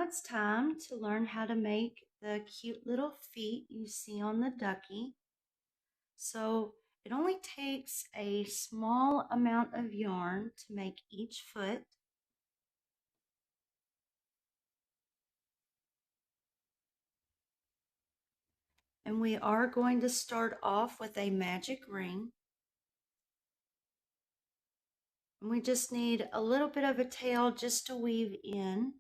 now it's time to learn how to make the cute little feet you see on the ducky. So it only takes a small amount of yarn to make each foot. And we are going to start off with a magic ring. And we just need a little bit of a tail just to weave in.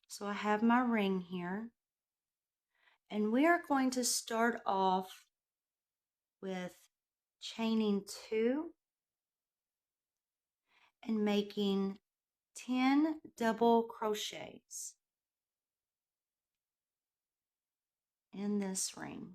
So I have my ring here. And we are going to start off with chaining 2 and making 10 double crochets in this ring.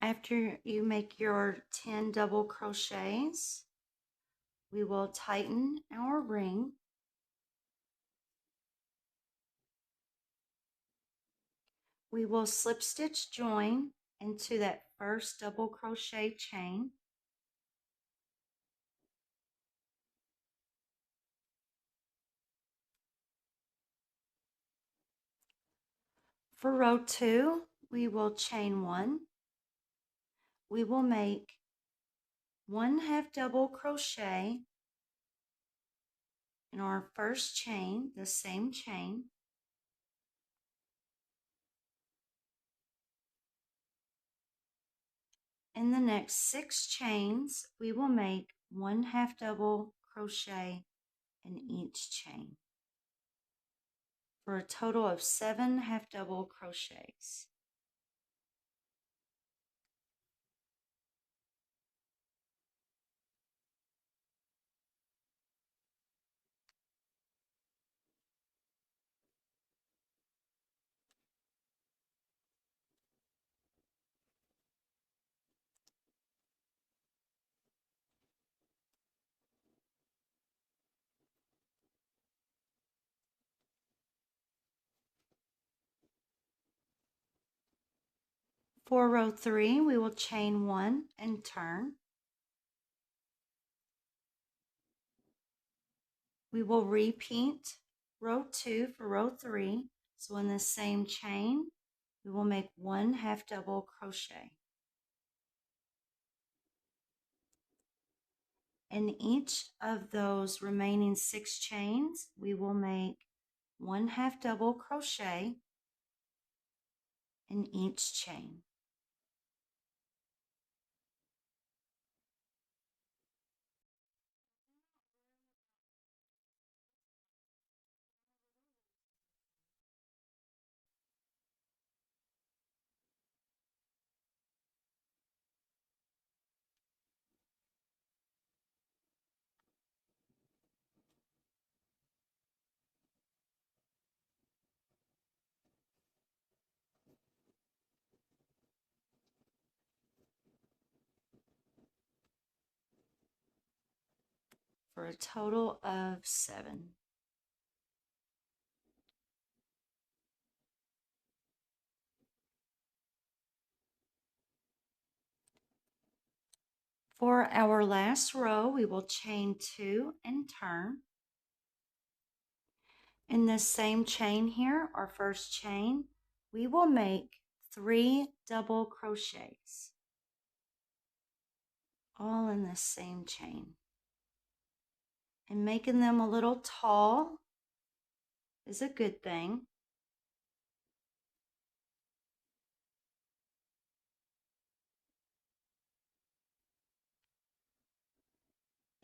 After you make your 10 double crochets, we will tighten our ring. We will slip stitch join into that first double crochet chain. For row 2, we will chain 1. We will make 1 half double crochet in our first chain, the same chain. In the next 6 chains, we will make 1 half double crochet in each chain for a total of 7 half double crochets. For row 3, we will chain 1 and turn. We will repeat row 2 for row 3. So in the same chain, we will make 1 half double crochet. In each of those remaining 6 chains, we will make 1 half double crochet in each chain. For a total of 7. For our last row, we will chain 2 and turn. In this same chain here, our first chain, we will make 3 double crochets, all in the same chain. And making them a little tall is a good thing.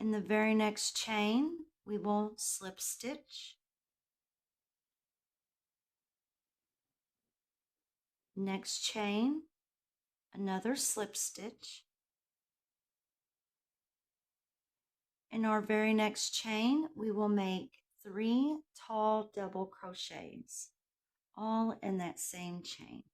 In the very next chain, we will slip stitch. Next chain, another slip stitch. In our very next chain, we will make 3 tall double crochets, all in that same chain.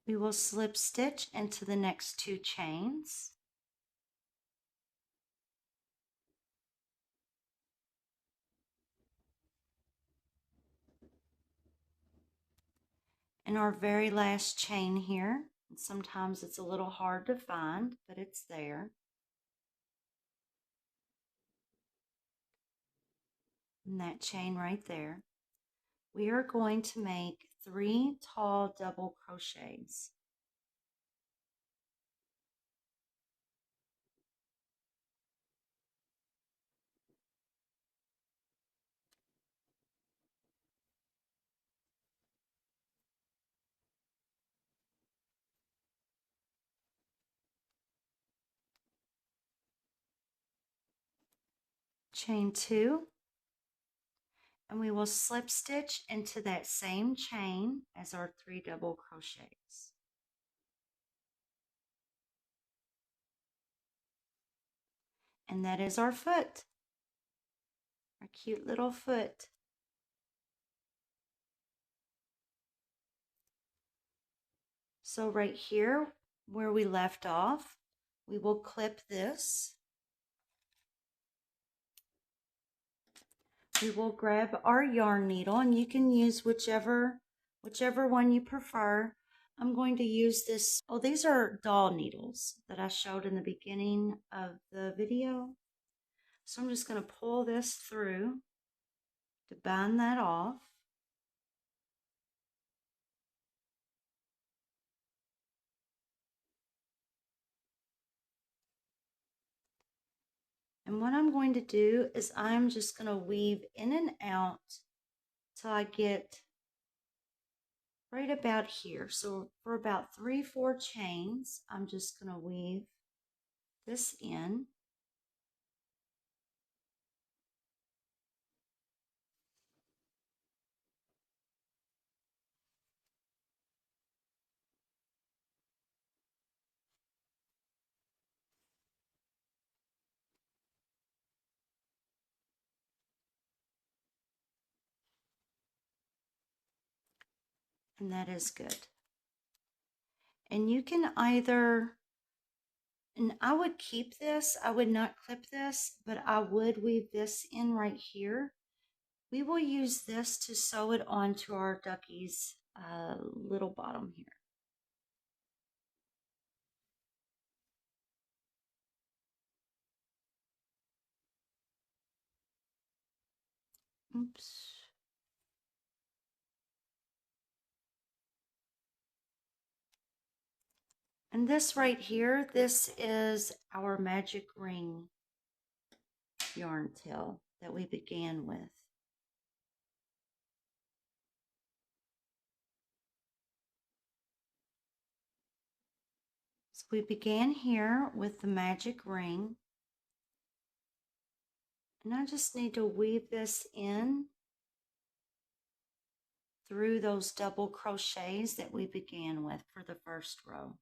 We will slip stitch into the next 2 chains. In our very last chain here, and sometimes it's a little hard to find, but it's there. In that chain right there, we are going to make 3 tall double crochets. Chain 2, and we will slip stitch into that same chain as our 3 double crochets. And that is our foot, our cute little foot. So right here where we left off, we will clip this. We will grab our yarn needle, and you can use whichever one you prefer. I'm going to use this. Oh, these are doll needles that I showed in the beginning of the video. So I'm just going to pull this through to bind that off. And what I'm going to do is I'm just going to weave in and out till I get right about here. So for about 3-4 chains, I'm just going to weave this in. And that is good. And you can either, and I would keep this, I would not clip this, but I would weave this in right here. We will use this to sew it onto our Ducky's little bottom here. Oops. And this right here, this is our magic ring yarn tail that we began with. So we began here with the magic ring. And I just need to weave this in through those double crochets that we began with for the first row.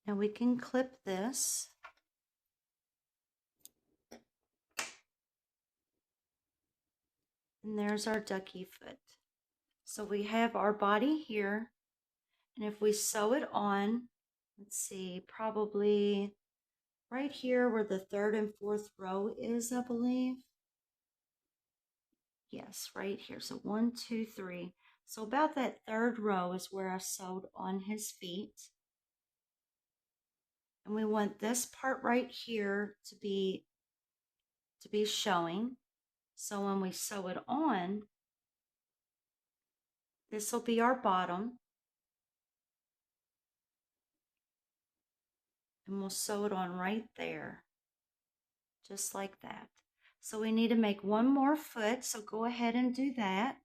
Now we can clip this. And there's our ducky foot. So we have our body here, and if we sew it on, let's see, probably right here where the third and fourth row is, I believe. Yes, right here. So 1, 2, 3. So about that third row is where I sewed on his feet. And we want this part right here to be showing. So when we sew it on, this will be our bottom. And we'll sew it on right there, just like that. So we need to make one more foot, so go ahead and do that.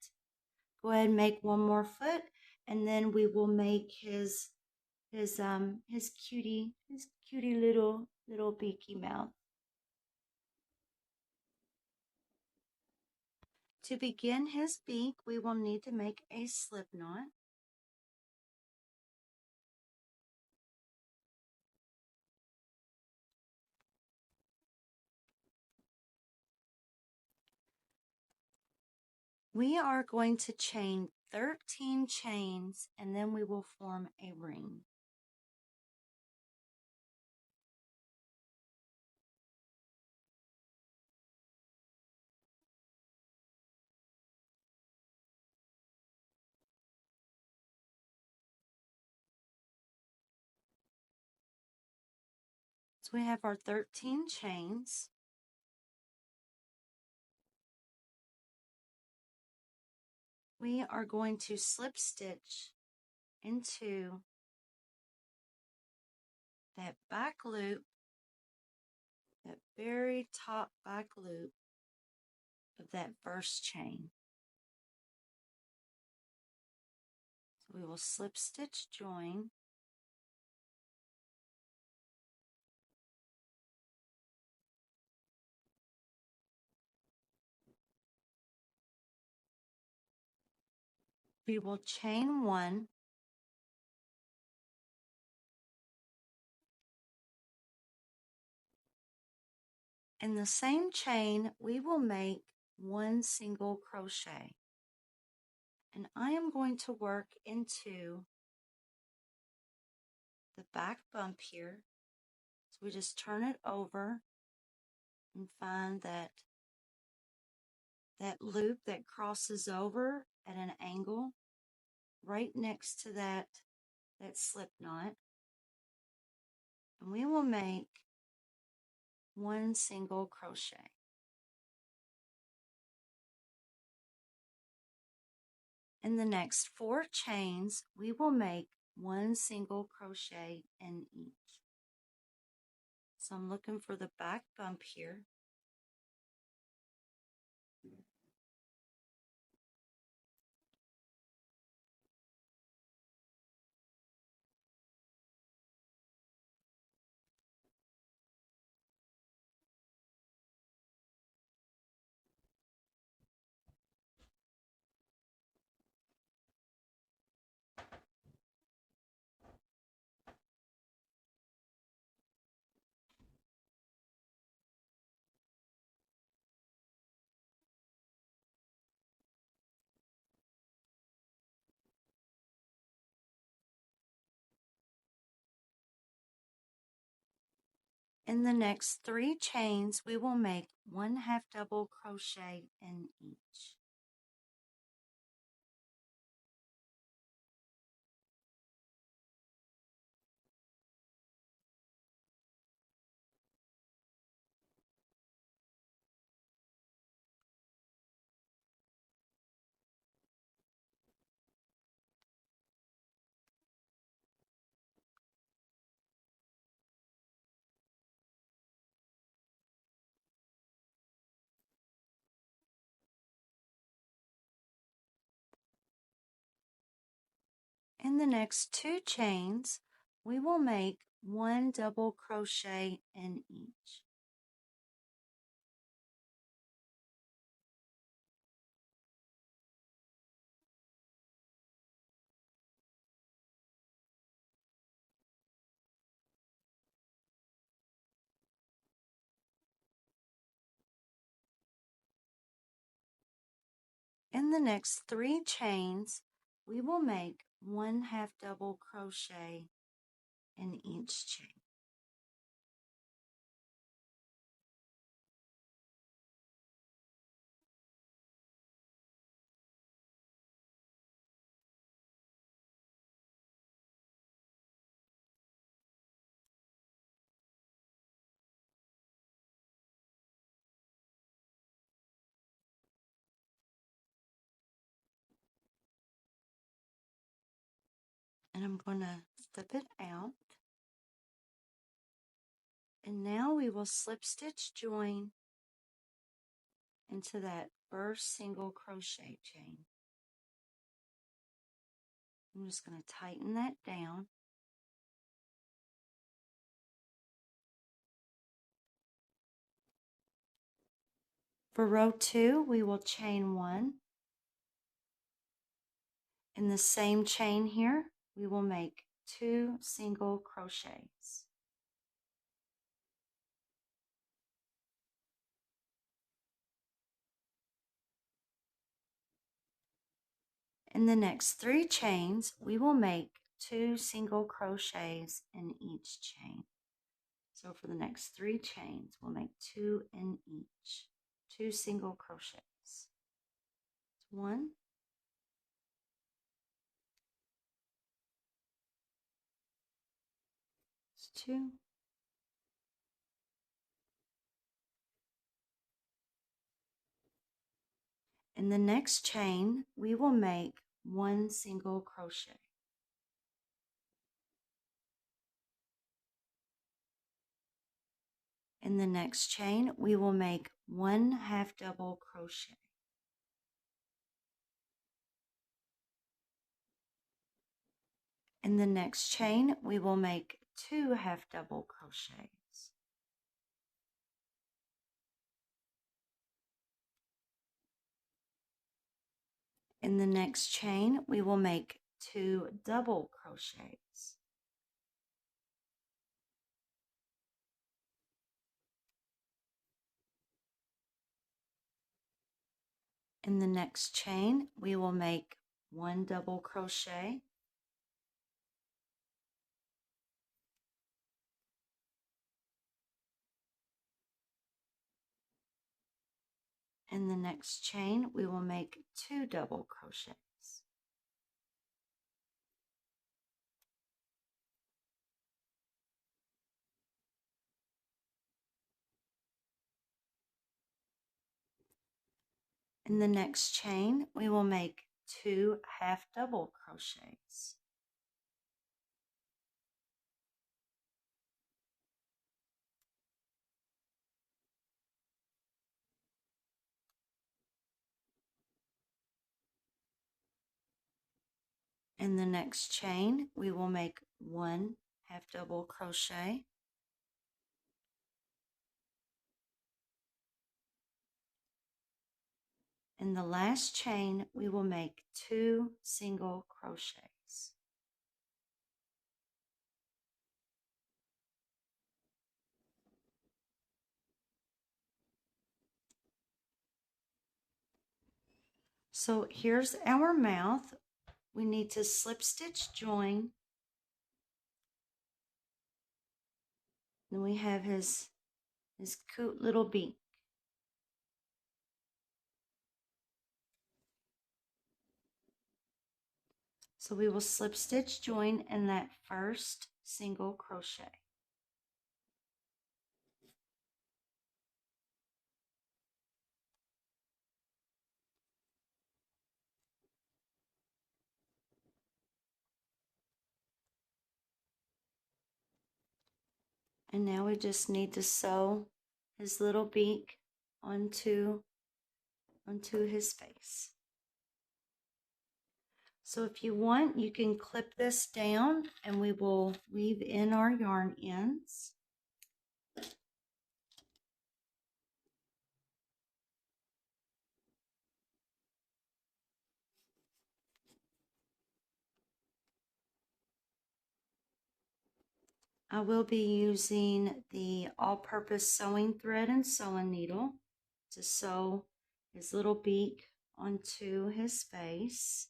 Go ahead and make one more foot, and then we will make his cutie little beaky mouth. To begin his beak, we will need to make a slip knot. We are going to chain 13 chains, and then we will form a ring. So we have our 13 chains. We are going to slip stitch into that back loop, that very top back loop of that first chain. So we will slip stitch join. We will chain 1. In the same chain, we will make 1 single crochet. And I am going to work into the back bump here. So we just turn it over and find that loop that crosses over at an angle right next to that slip knot. And we will make 1 single crochet. In the next 4 chains, we will make 1 single crochet in each. So I'm looking for the back bump here. In the next 3 chains, we will make 1 half double crochet in each. In the next 2 chains, we will make 1 double crochet in each. In the next 3 chains, we will make 1 half double crochet in each chain. And I'm going to flip it out. And now we will slip stitch join into that first single crochet chain. I'm just going to tighten that down. For row 2, we will chain 1. In the same chain here, we will make 2 single crochets. In the next 3 chains, we will make 2 single crochets in each chain. So for the next 3 chains, we'll make 2 in each. 2 single crochets. 1, 2, in the next chain, we will make 1 single crochet. In the next chain, we will make 1 half double crochet. In the next chain, we will make 2 half double crochets. In the next chain, we will make 2 double crochets. In the next chain, we will make 1 double crochet. In the next chain, we will make 2 double crochets. In the next chain, we will make 2 half double crochets. In the next chain, we will make 1 half double crochet. In the last chain, we will make 2 single crochets. So here's our mouth. We need to slip stitch join. Then we have his cute little beak. So we will slip stitch join in that first single crochet. And now we just need to sew his little beak onto his face. So if you want, you can clip this down and we will weave in our yarn ends. I will be using the all-purpose sewing thread and sewing needle to sew his little beak onto his face.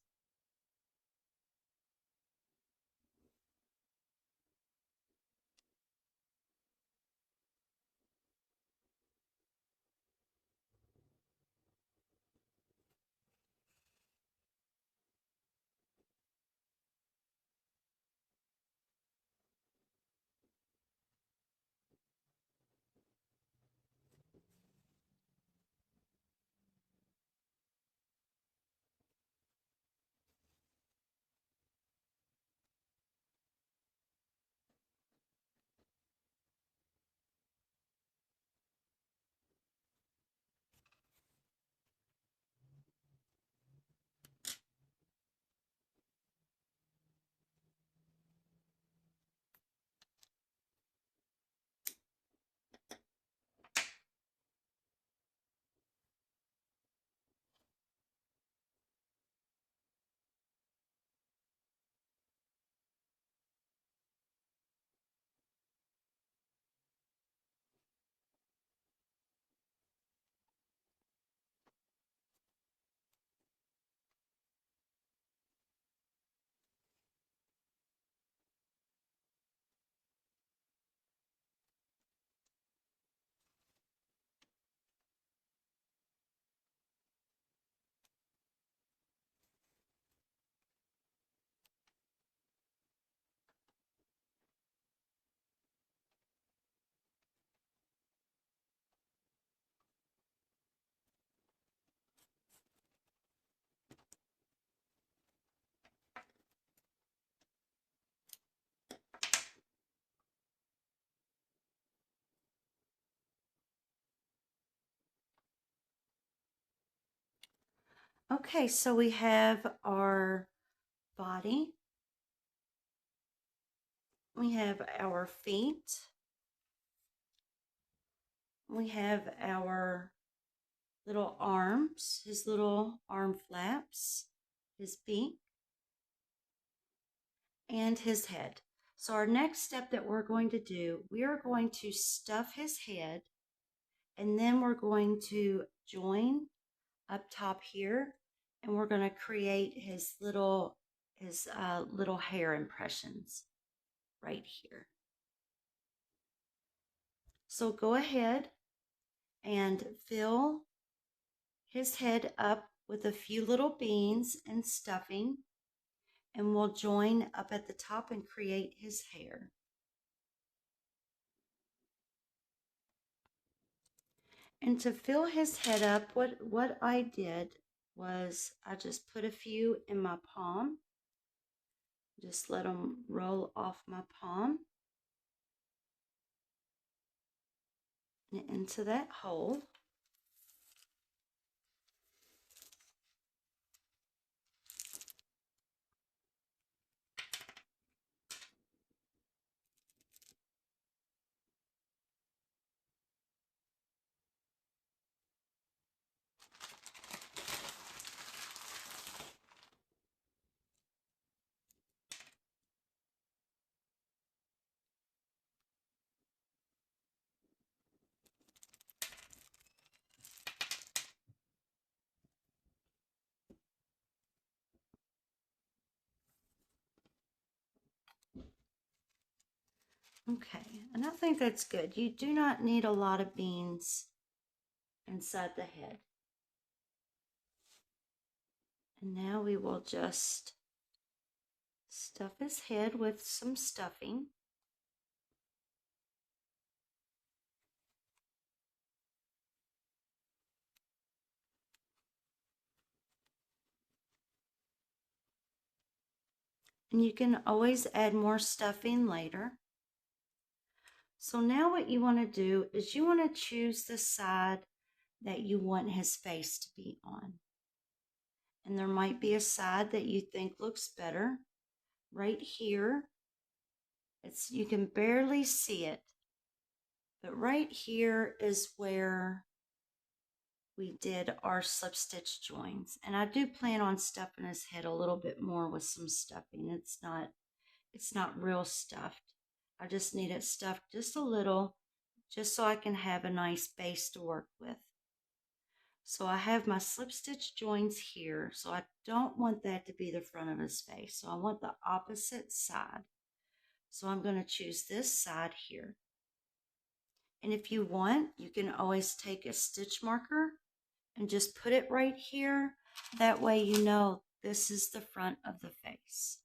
Okay, so we have our body. We have our feet. We have our little arms, his little arm flaps, his beak, and his head. So our next step that we're going to do, we are going to stuff his head, and then we're going to join up top here, and we're going to create his little hair impressions right here. So go ahead and fill his head up with a few little beans and stuffing, and we'll join up at the top and create his hair. And to fill his head up, what I did was I just put a few in my palm. Just let them roll off my palm and into that hole. Okay, and I think that's good. You do not need a lot of beans inside the head. And now we will just stuff his head with some stuffing. And you can always add more stuffing later. So now what you want to do is you want to choose the side that you want his face to be on. And there might be a side that you think looks better. Right here, you can barely see it. But right here is where we did our slip stitch joins. And I do plan on stuffing his head a little bit more with some stuffing. It's not real stuffed. I just need it stuffed just a little, just so I can have a nice base to work with. So I have my slip stitch joins here, so I don't want that to be the front of his face. So I want the opposite side. So I'm going to choose this side here. And if you want, you can always take a stitch marker and just put it right here. That way you know this is the front of the face.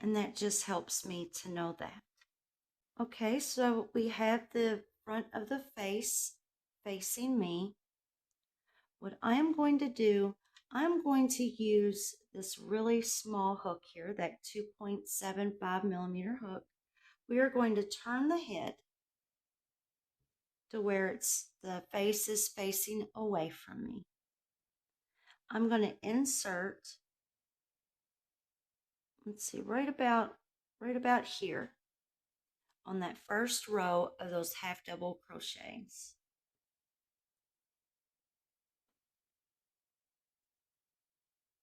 And that just helps me to know that. Okay, so we have the front of the face facing me. What I am going to do, I'm going to use this really small hook here, that 2.75 millimeter hook. We are going to turn the head to where the face is facing away from me. I'm going to insert, let's see, right about here on that first row of those half double crochets.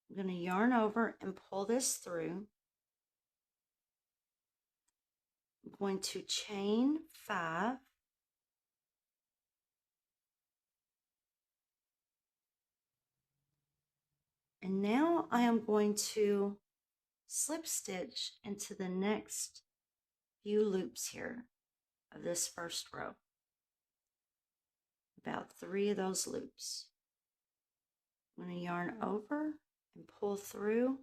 I'm going to yarn over and pull this through. I'm going to chain 5. And now I am going to slip stitch into the next few loops here of this first row. About 3 of those loops. I'm going to yarn over and pull through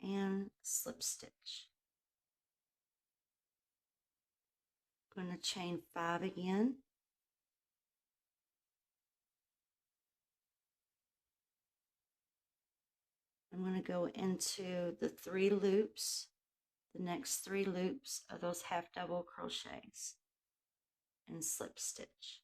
and slip stitch. I'm going to chain 5 again. I'm going to go into the 3 loops, the next 3 loops of those half double crochets, and slip stitch.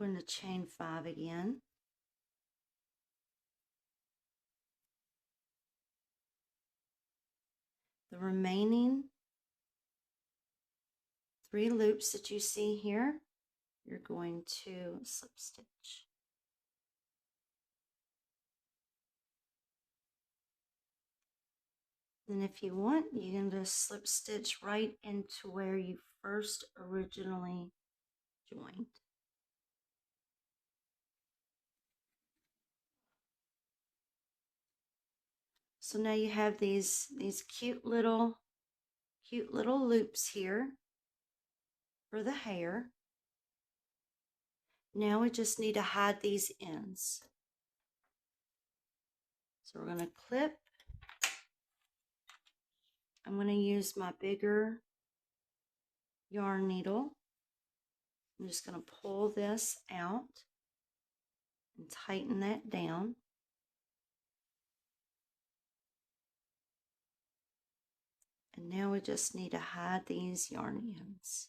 I'm going to chain 5 again. The remaining 3 loops that you see here, you're going to slip stitch. Then if you want, you can just slip stitch right into where you first originally joined. So now you have these cute little loops here for the hair. Now we just need to hide these ends. So we're going to clip. I'm going to use my bigger yarn needle. I'm just going to pull this out and tighten that down. And now we just need to hide these yarn ends.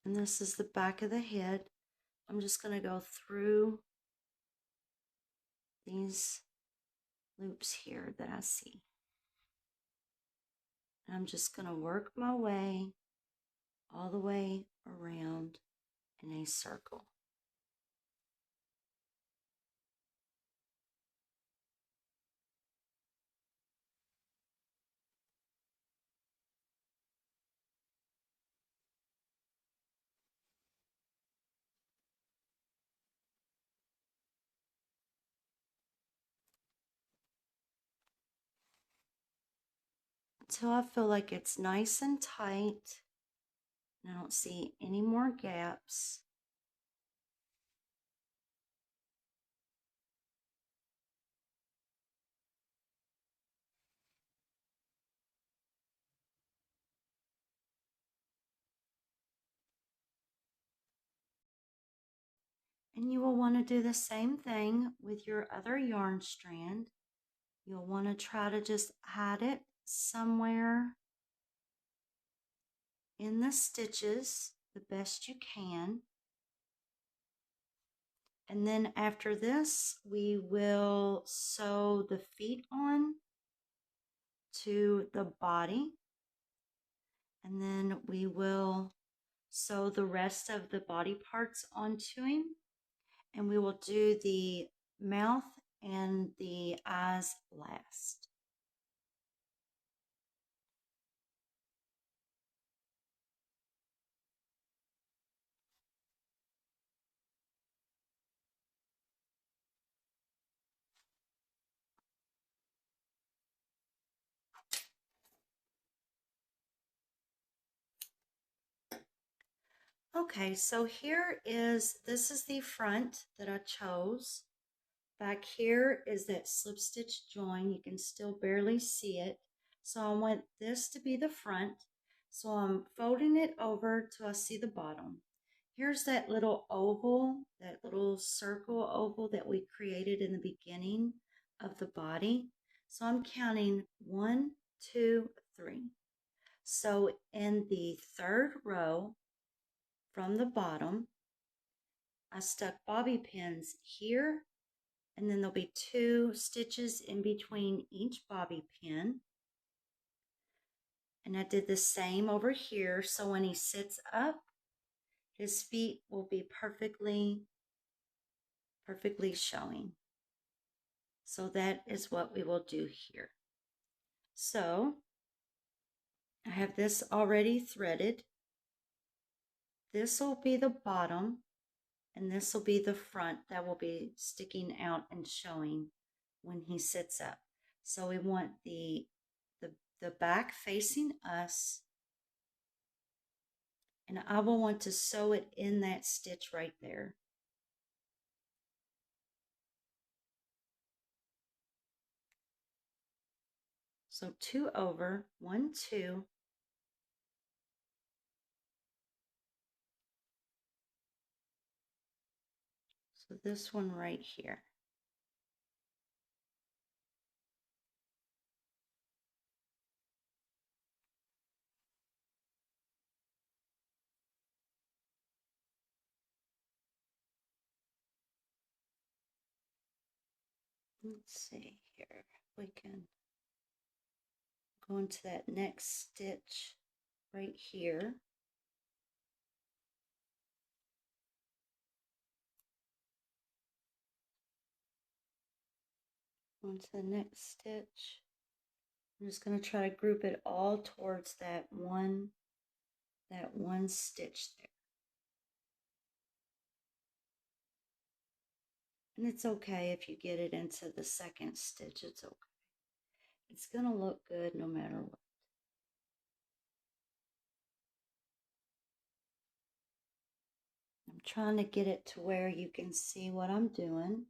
And this is the back of the head. I'm just going to go through these loops here that I see. And I'm just going to work my way all the way around in a circle. Until I feel like it's nice and tight and I don't see any more gaps. And you will want to do the same thing with your other yarn strand. You'll want to try to just hide it somewhere in the stitches the best you can. And then after this, we will sew the feet on to the body. And then we will sew the rest of the body parts onto him. And we will do the mouth and the eyes last. Okay, so this is the front that I chose. Back here is that slip stitch join. You can still barely see it. So I want this to be the front. So I'm folding it over till I see the bottom. Here's that little oval, that little circle oval that we created in the beginning of the body. So I'm counting 1, 2, 3. So in the third row from the bottom, I stuck bobby pins here, and then there'll be 2 stitches in between each bobby pin. And I did the same over here, so when he sits up, his feet will be perfectly showing. So that is what we will do here. So I have this already threaded. This will be the bottom, and this will be the front that will be sticking out and showing when he sits up. So we want the back facing us, and I will want to sew it in that stitch right there. So 2 over, 1, 2. So this one right here. Let's see here. We can go into that next stitch right here. Onto the next stitch. I'm just going to try to group it all towards that one stitch there. And it's okay if you get it into the second stitch, it's okay. It's going to look good no matter what. I'm trying to get it to where you can see what I'm doing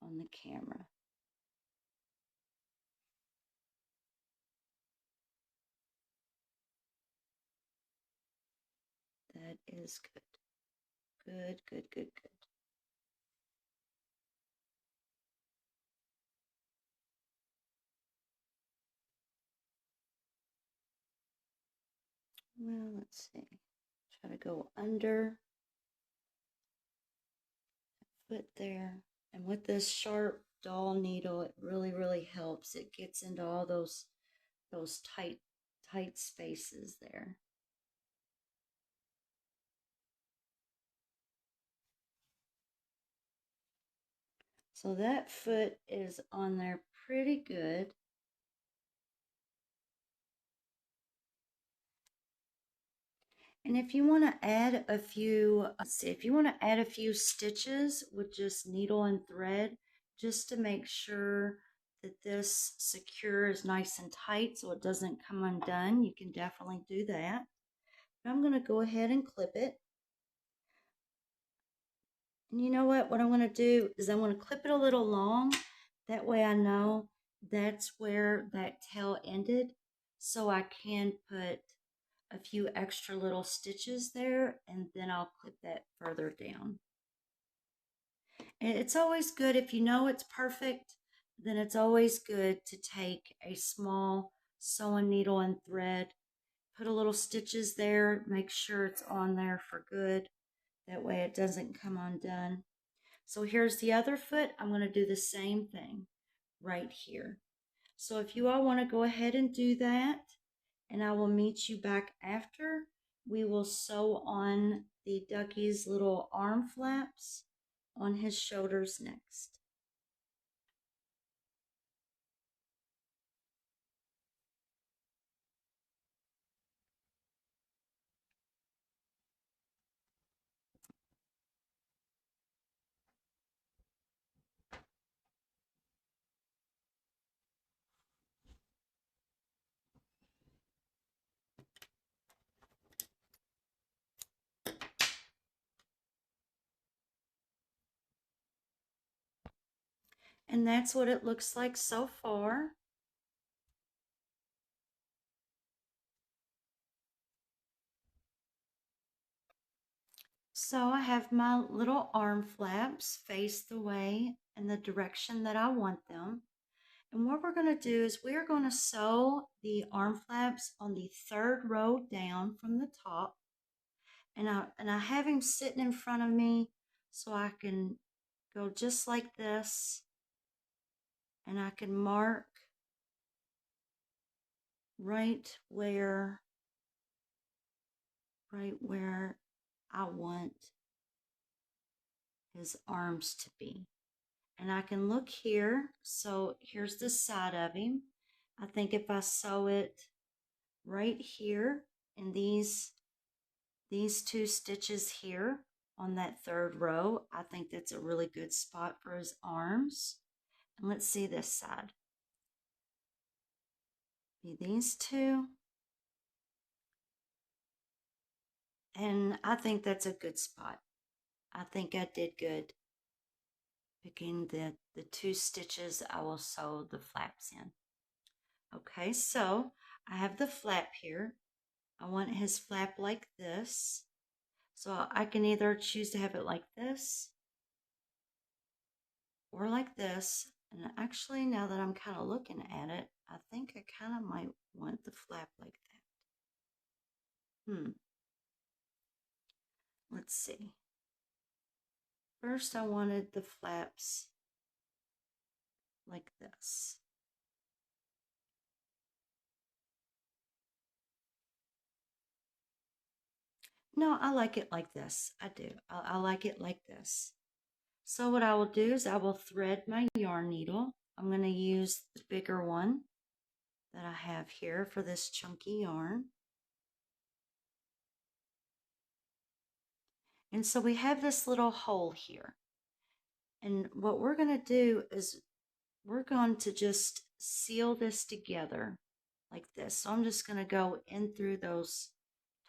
on the camera. That is good. Good, good, good, good. Well, let's see. Try to go under foot there. And with this sharp dull needle, it really, really helps. It gets into all those tight spaces there. So that foot is on there pretty good. And if you want to add a few, stitches with just needle and thread, just to make sure that this secure is nice and tight so it doesn't come undone, you can definitely do that. But I'm going to go ahead and clip it. And you know what? What I'm going to do is I'm going to clip it a little long. That way I know that's where that tail ended. So I can put a few extra little stitches there, and then I'll clip that further down. And it's always good if you know it's perfect, then it's always good to take a small sewing needle and thread, put a little stitches there, make sure it's on there for good. That way it doesn't come undone. So here's the other foot. I'm going to do the same thing right here. So if you all want to go ahead and do that, and I will meet you back after, we will sew on the Ducky's little arm flaps on his shoulders next. And that's what it looks like so far. So I have my little arm flaps faced the way in the direction that I want them. And what we're going to do is we're going to sew the arm flaps on the third row down from the top. And I have him sitting in front of me so I can go just like this. And I can mark right where I want his arms to be. And I can look here. So here's the side of him. I think if I sew it right here in these two stitches here on that third row, I think that's a really good spot for his arms. And let's see this side. Be these two. And I think that's a good spot. I think I did good picking the two stitches I will sew the flaps in. Okay, so I have the flap here. I want his flap like this. So I can either choose to have it like this or like this. And actually, now that I'm kind of looking at it, I think I kind of might want the flap like that. Let's see. First, I wanted the flaps like this. No, I like it like this. I do. I like it like this. So what I will do is I will thread my yarn needle. I'm going to use the bigger one that I have here for this chunky yarn. And so we have this little hole here. And what we're going to do is we're going to just seal this together like this. So I'm just going to go in through those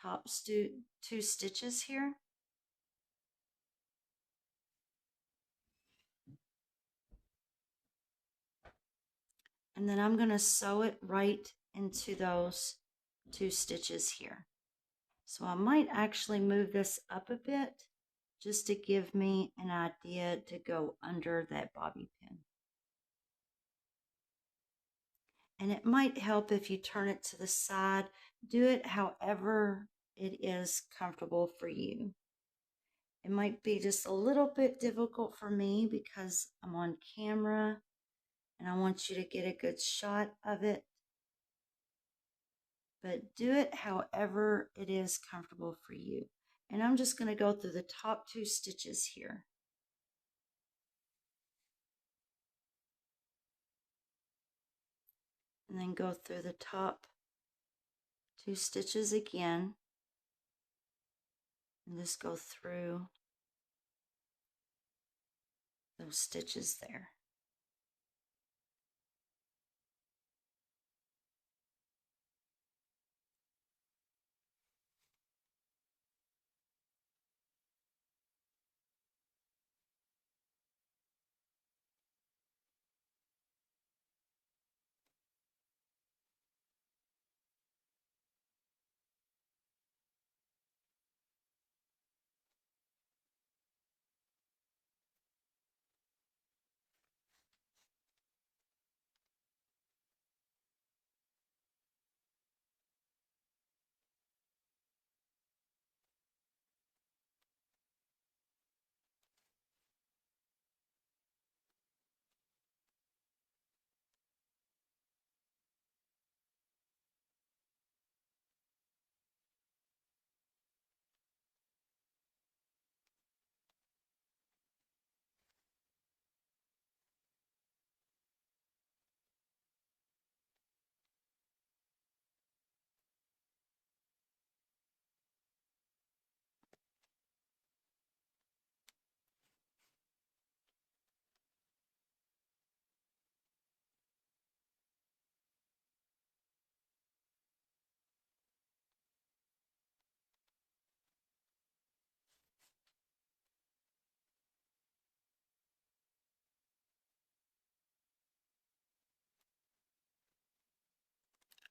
top two stitches here. And then I'm going to sew it right into those two stitches here. So I might actually move this up a bit just to give me an idea to go under that bobby pin. And it might help if you turn it to the side. Do it however it is comfortable for you. It might be just a little bit difficult for me because I'm on camera and I want you to get a good shot of it. But do it however it is comfortable for you. And I'm just going to go through the top two stitches here. And then go through the top two stitches again. And just go through those stitches there.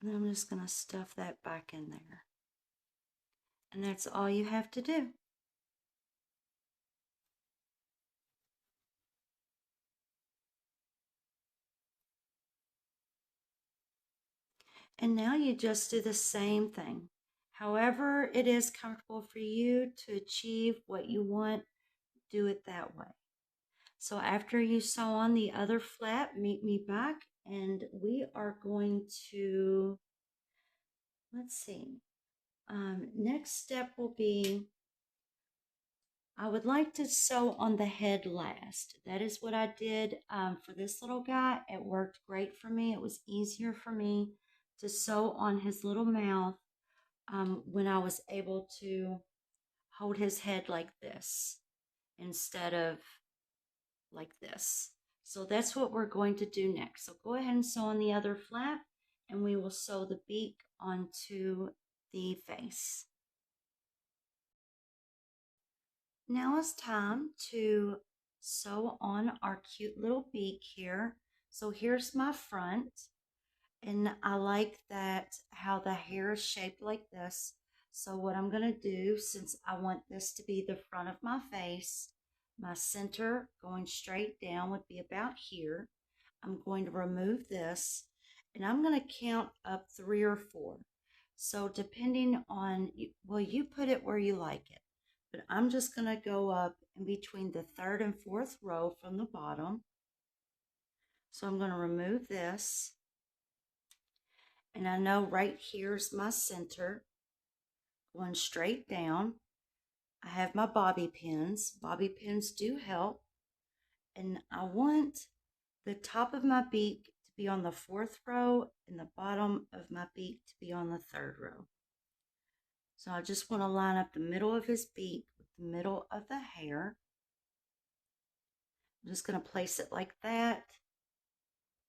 And I'm just going to stuff that back in there. And that's all you have to do. And now you just do the same thing. However it is comfortable for you to achieve what you want, do it that way. So after you sew on the other flap, meet me back and we are going to, let's see, next step will be, I would like to sew on the head last. That is what I did for this little guy. It worked great for me. It was easier for me to sew on his little mouth when I was able to hold his head like this instead of like this. So that's what we're going to do next. So go ahead and sew on the other flap and we will sew the beak onto the face. Now it's time to sew on our cute little beak here. So here's my front. And I like that how the hair is shaped like this. So what I'm going to do, since I want this to be the front of my face, my center going straight down would be about here. I'm going to remove this and I'm going to count up 3 or 4. So depending on, well, you put it where you like it, but I'm just going to go up in between the 3rd and 4th row from the bottom. So I'm going to remove this. And I know right here's my center, going straight down. I have my bobby pins. Bobby pins do help. And I want the top of my beak to be on the 4th row and the bottom of my beak to be on the 3rd row. So I just want to line up the middle of his beak with the middle of the hair. I'm just going to place it like that.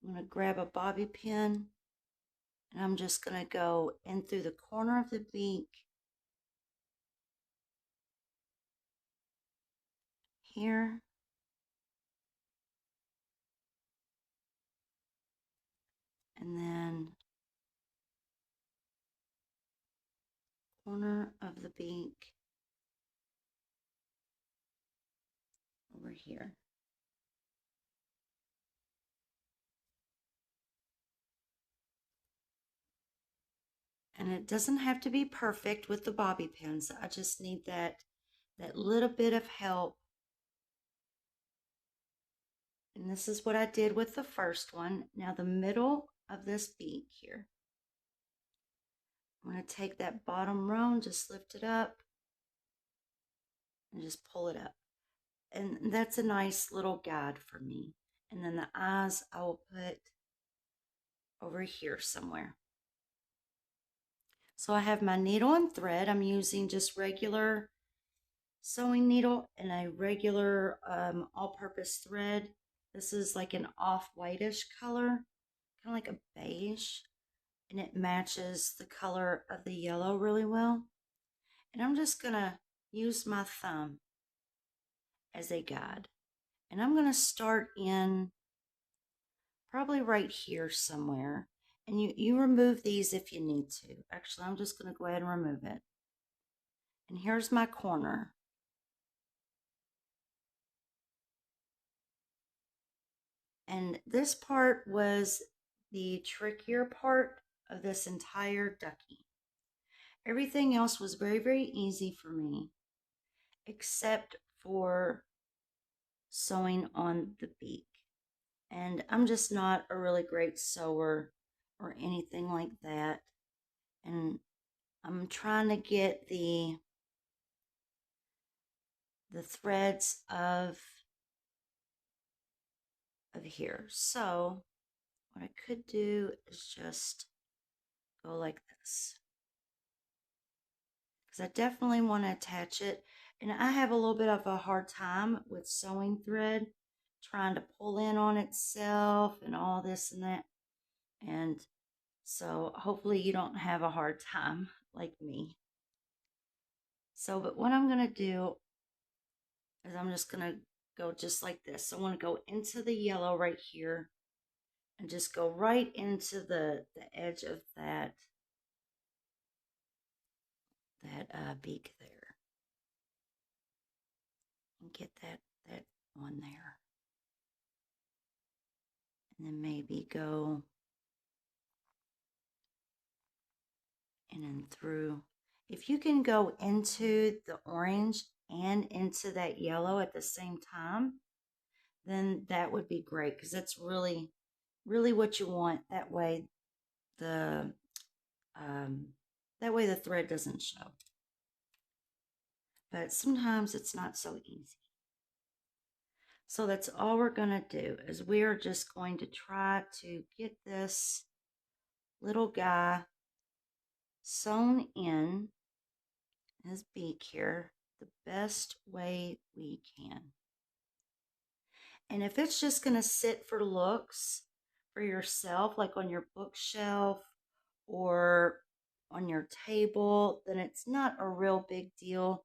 I'm going to grab a bobby pin and I'm just going to go in through the corner of the beak here, and then corner of the beak over here. And it doesn't have to be perfect with the bobby pins. I just need that little bit of help. And this is what I did with the first one. Now the middle of this beak here. I'm going to take that bottom row and just lift it up and just pull it up. And that's a nice little guide for me. And then the eyes I will put over here somewhere. So I have my needle and thread. I'm using just regular sewing needle and a regular all-purpose thread. This is like an off-whitish color, kind of like a beige, and it matches the color of the yellow really well. And I'm just gonna use my thumb as a guide. And I'm gonna start in probably right here somewhere. And you remove these if you need to. Actually, I'm just gonna go ahead and remove it. And here's my corner. And this part was the trickier part of this entire ducky. Everything else was very, very easy for me, except for sewing on the beak. And I'm just not a really great sewer or anything like that. And I'm trying to get the threads of here. So what I could do is just go like this, because I definitely want to attach it. And I have a little bit of a hard time with sewing thread, trying to pull in on itself and all this and that. And so hopefully you don't have a hard time like me. So, but what I'm going to do is I'm just going to go just like this. So I want to go into the yellow right here. and just go right into the edge of that beak there, and get that on there, and then maybe go in and through. If you can go into the orange and into that yellow at the same time, then that would be great, because that's really, really what you want. That way the thread doesn't show. But sometimes it's not so easy. So that's all we're going to do, is we are just going to try to get this little guy sewn in his beak here the best way we can. And if it's just going to sit for looks for yourself, like on your bookshelf or on your table, then it's not a real big deal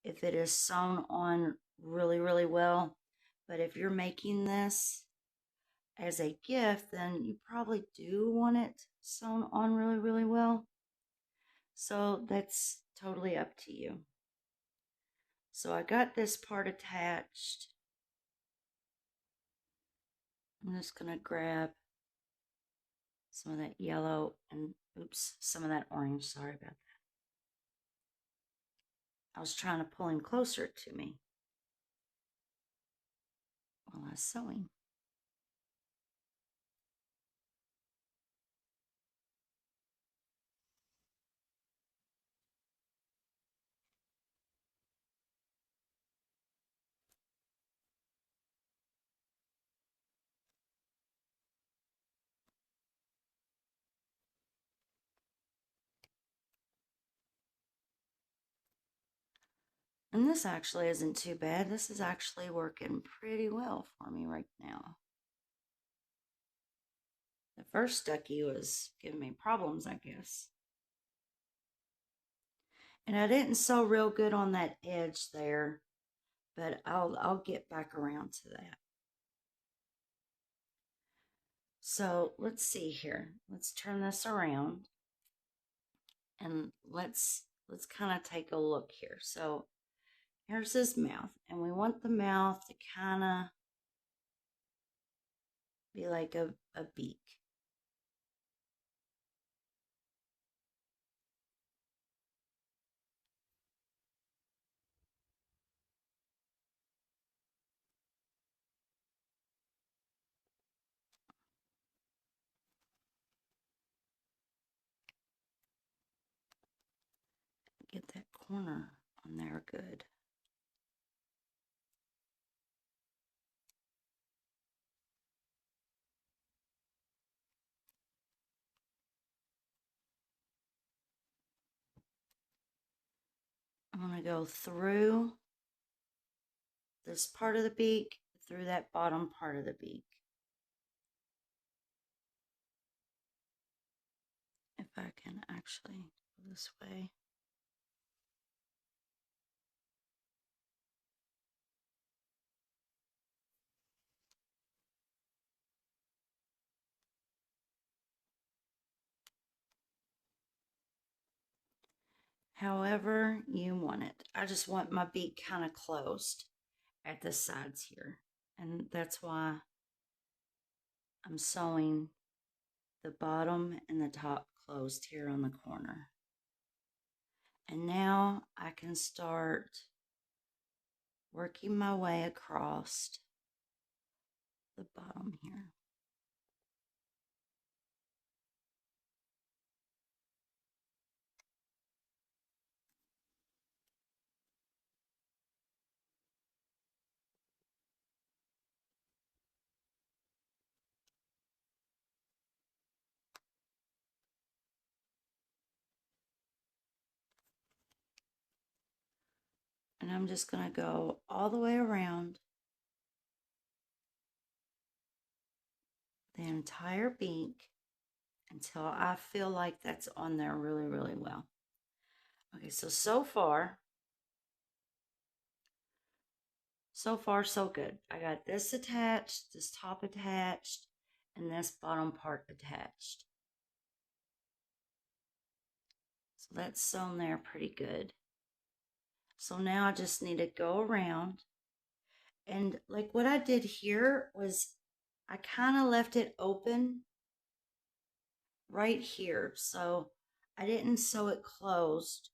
if it is sewn on really, really well. But if you're making this as a gift, then you probably do want it sewn on really, really well. So that's totally up to you. So I got this part attached. I'm just going to grab some of that yellow and, oops, some of that orange. Sorry about that. I was trying to pull him closer to me while I was sewing. And this actually isn't too bad. This is actually working pretty well for me right now. The first Ducky was giving me problems, I guess. And I didn't sew real good on that edge there, but I'll get back around to that. So let's see here. Let's turn this around, and let's kind of take a look here. So here's his mouth, and we want the mouth to kind of be like a beak. Get that corner on there good. I'm going to go through this part of the beak, through that bottom part of the beak. If I can actually go this way. However you want it. I just want my beak kind of closed at the sides here. And that's why I'm sewing the bottom and the top closed here on the corner. And now I can start working my way across the bottom here. And I'm just going to go all the way around the entire beak until I feel like that's on there really, really well. Okay, so far, so good. I got this attached, this top attached, and this bottom part attached. So that's sewn there pretty good. So now I just need to go around, and like what I did here was I kind of left it open right here. So I didn't sew it closed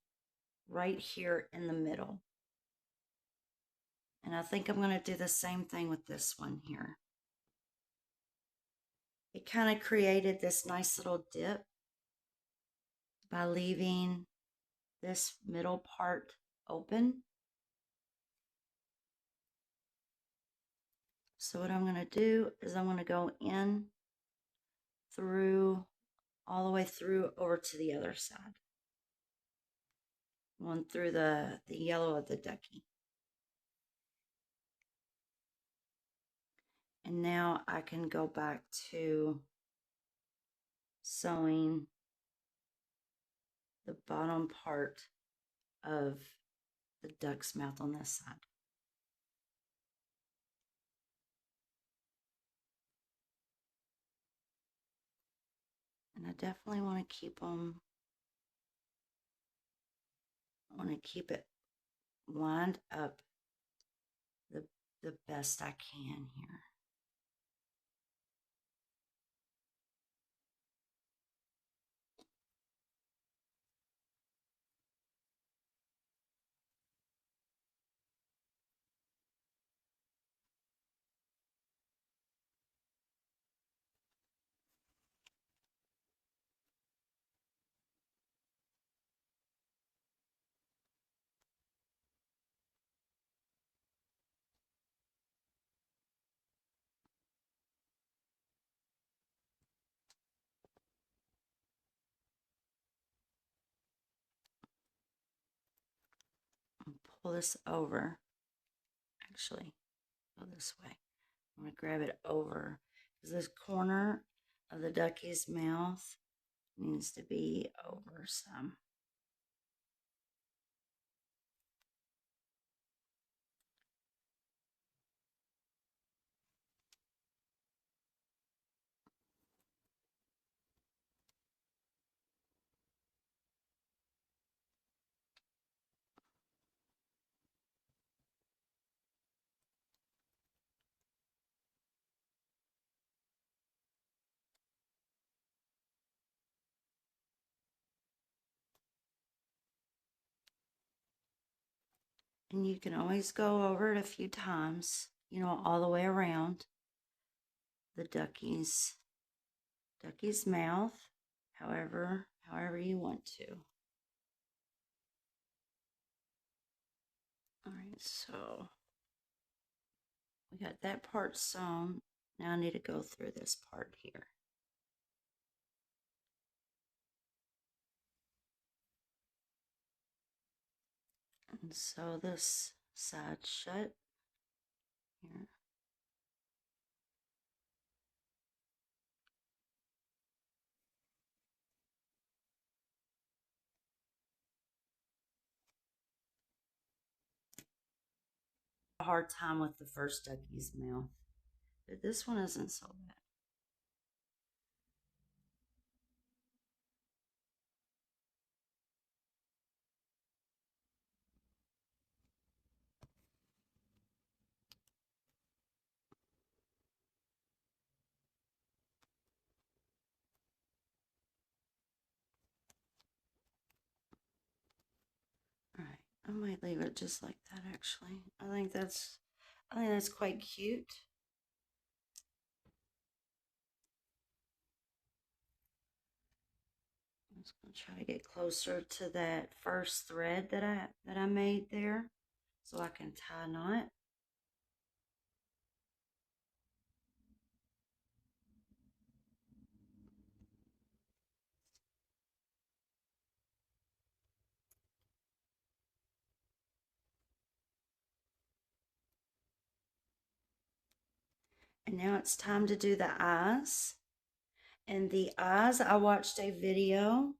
right here in the middle. And I think I'm going to do the same thing with this one here. It kind of created this nice little dip by leaving this middle part open. So what I'm going to do is I'm going to go in through, all the way through over to the other side. Going through the yellow of the ducky. And now I can go back to sewing the bottom part of the duck's mouth on this side. And I definitely want to keep them, I want to keep it lined up the best I can here. I'll pull this over. Actually, go this way. I'm going to grab it over because this corner of the ducky's mouth needs to be over some. And you can always go over it a few times, you know, all the way around the ducky's mouth, however you want to. All right, so we got that part sewn. Now I need to go through this part here. And sew this side shut here. A hard time with the first ducky's mouth, but this one isn't so bad. All right, I might leave it just like that actually. I think that's quite cute. I'm just gonna try to get closer to that first thread that I made there so I can tie a knot. And now it's time to do the eyes. And the eyes, I watched a video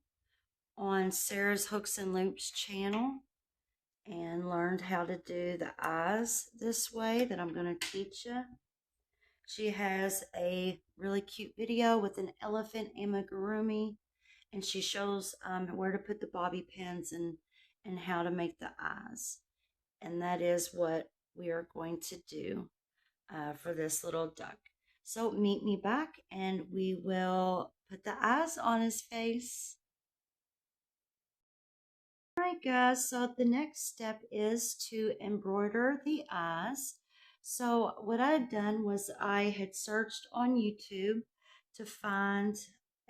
on Sarah's Hooks and Loops channel and learned how to do the eyes this way that I'm going to teach you. She has a really cute video with an elephant amigurumi, and she shows where to put the bobby pins and how to make the eyes. And that is what we are going to do for this little duck. So meet me back and we will put the eyes on his face. All right, guys, so the next step is to embroider the eyes. So what I had done was I had searched on YouTube to find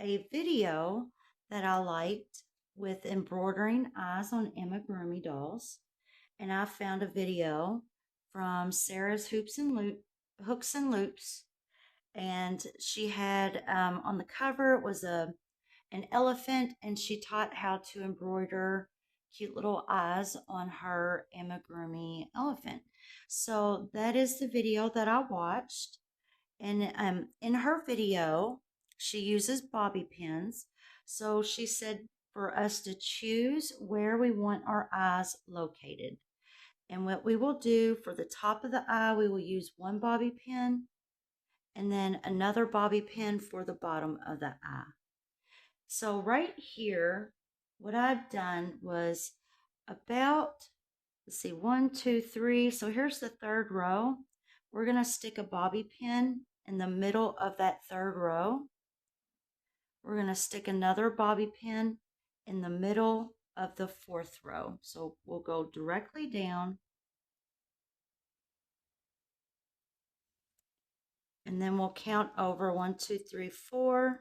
a video that I liked with embroidering eyes on amigurumi dolls. And I found a video from Sarah's Hooks and Loops. And she had on the cover, it was an elephant, and she taught how to embroider cute little eyes on her amigurumi elephant. So that is the video that I watched. And in her video, she uses bobby pins. So she said for us to choose where we want our eyes located. And what we will do for the top of the eye, we will use one bobby pin and then another bobby pin for the bottom of the eye. So right here, what I've done was about, let's see, 1, 2, 3. So here's the third row. We're going to stick a bobby pin in the middle of that third row. We're going to stick another bobby pin in the middle of the fourth row. So we'll go directly down. And then we'll count over 1, 2, 3, 4.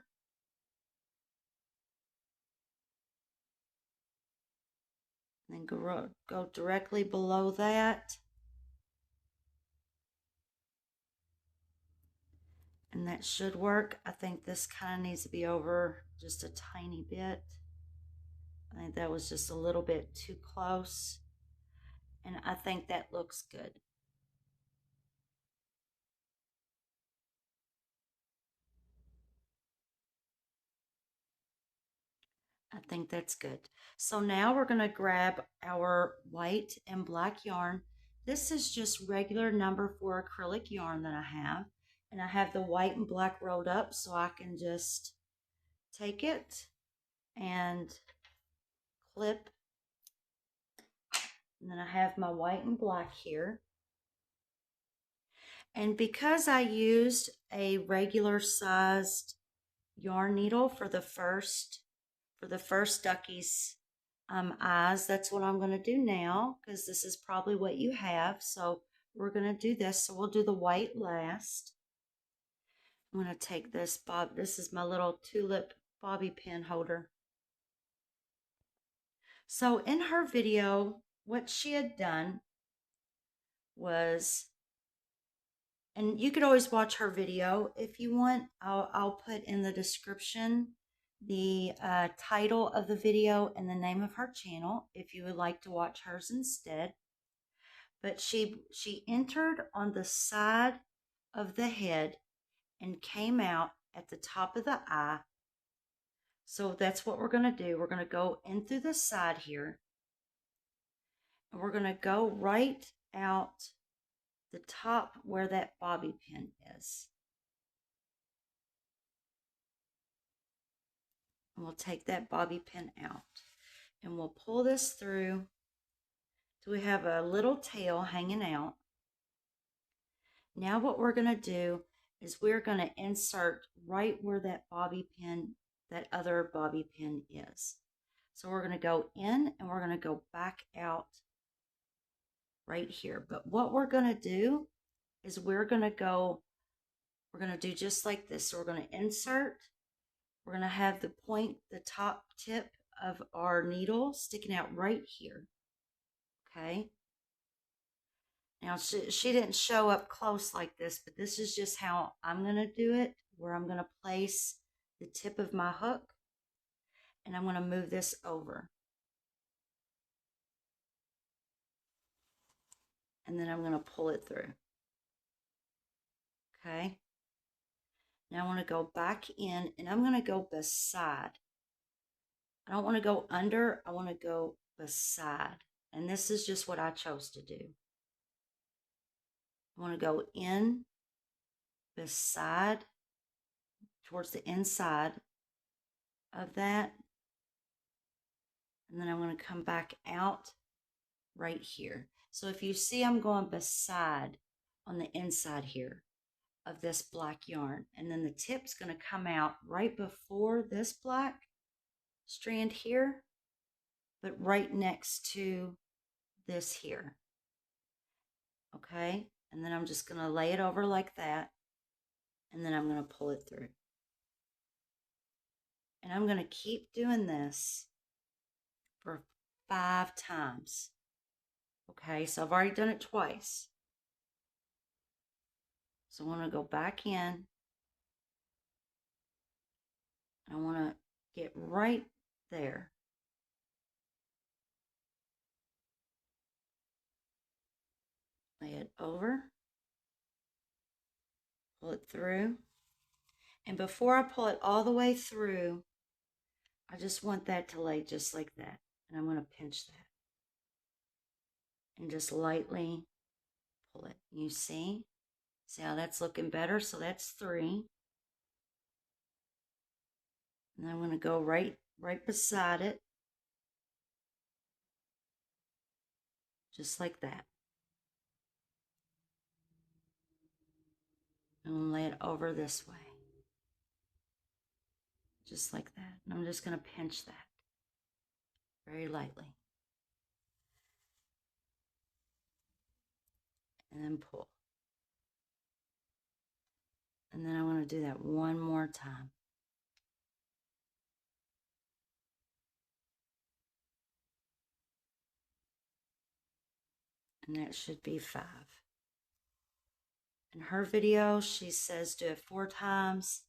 And then go directly below that. And that should work. I think this kind of needs to be over just a tiny bit. I think that was just a little bit too close. And I think that looks good. I think that's good. So now we're going to grab our white and black yarn. This is just regular number 4 acrylic yarn that I have. And I have the white and black rolled up, so I can just take it and clip. And then I have my white and black here. And because I used a regular sized yarn needle for the first Ducky's eyes, that's what I'm going to do now, because this is probably what you have. So we're going to do this. So we'll do the white last. I'm going to take this this is my little Tulip Bobby pin holder. So in her video, what she had done was, and you could always watch her video if you want. I'll put in the description the title of the video and the name of her channel if you would like to watch hers instead. But she entered on the side of the head and came out at the top of the eye. So that's what we're going to do. We're going to go in through the side here. And we're going to go right out the top where that bobby pin is. And we'll take that bobby pin out. And we'll pull this through so we have a little tail hanging out. Now what we're going to do is we're going to insert right where that bobby pin, that other bobby pin is. So we're going to go in and we're going to go back out right here. But what we're going to do is we're going to do just like this. So we're going to insert. We're going to have the point, the top tip of our needle sticking out right here. Okay. Now, she didn't show up close like this, but this is just how I'm going to do it, where I'm going to place the tip of my hook, and I'm going to move this over. And then I'm going to pull it through. Okay. Now I want to go back in, and I'm going to go beside. I don't want to go under, I want to go beside. And this is just what I chose to do. I want to go in beside, towards the inside of that. And then I'm going to come back out right here. So if you see, I'm going beside on the inside here of this black yarn. And then the tip's going to come out right before this black strand here, but right next to this here. Okay, and then I'm just going to lay it over like that, and then I'm going to pull it through. And I'm going to keep doing this for 5 times. Okay, so I've already done it twice. So I want to go back in. I want to get right there. Lay it over. Pull it through. And before I pull it all the way through, I just want that to lay just like that. And I'm going to pinch that. And just lightly pull it. You see? See how that's looking better? So that's 3. And I'm going to go right beside it. Just like that. I'm going to lay it over this way. Just like that. And I'm just going to pinch that very lightly. And then pull. And then I want to do that one more time. And that should be 5. In her video, she says do it 4 times.